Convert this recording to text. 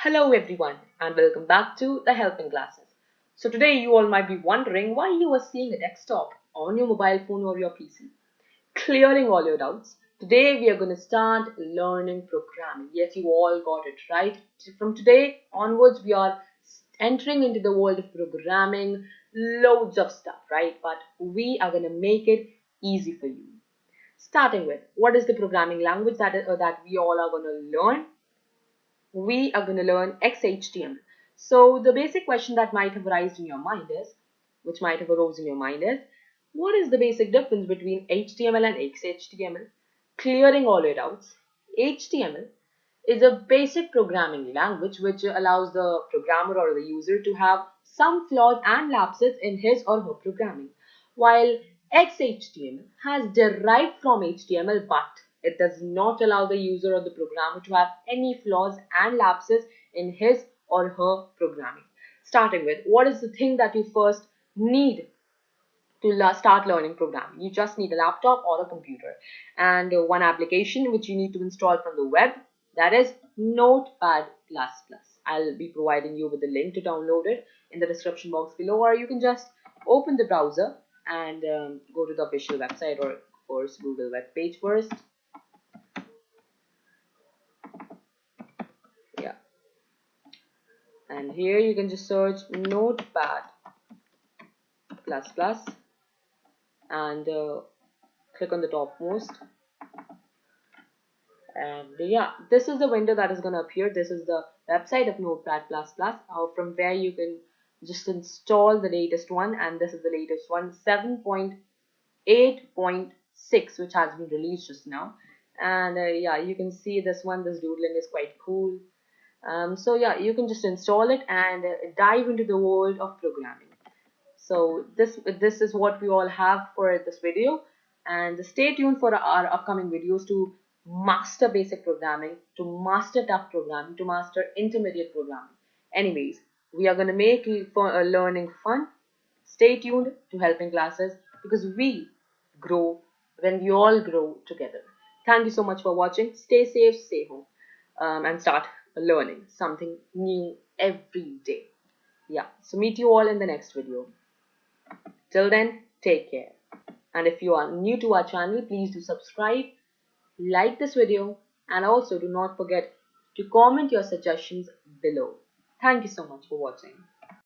Hello everyone and welcome back to the helping classes. So today you all might be wondering why you are seeing a desktop on your mobile phone or your PC. Clearing all your doubts. Today we are going to start learning programming. Yes, you all got it right. From today onwards we are entering into the world of programming, loads of stuff, right? But we are going to make it easy for you. Starting with, what is the programming language that we all are going to learn? We are going to learn Xhtml. So the basic question that might have arisen in your mind is, what is the basic difference between HTML and XHTML? Clearing all your doubts. HTML is a basic programming language which allows the programmer or the user to have some flaws and lapses in his or her programming, while XHTML has derived from HTML, but it does not allow the user or the programmer to have any flaws and lapses in his or her programming. Starting with, what is the thing that you first need to start learning programming? You just need a laptop or a computer and one application which you need to install from the web, that is Notepad++. I'll be providing you with the link to download it in the description box below, or you can just open the browser and go to the official website, or of course Google web page first. Yeah, and here you can just search Notepad++ and click on the topmost. And yeah, this is the window that is going to appear. This is the website of Notepad++, from where you can just install the latest one, and this is the latest one, 7.8.6, which has been released just now. And yeah, you can see this doodling is quite cool. So yeah, you can just install it and dive into the world of programming. So this is what we all have for this video, and stay tuned for our upcoming videos to master basic programming, to master tough programming, to master intermediate programming. Anyways, we are going to make learning fun. Stay tuned to helping classes, because we grow when we all grow together. Thank you so much for watching. Stay safe, stay home, and start learning something new every day. Yeah, so meet you all in the next video. Till then, take care. And if you are new to our channel, please do subscribe, like this video, and also do not forget to comment your suggestions below. Thank you so much for watching.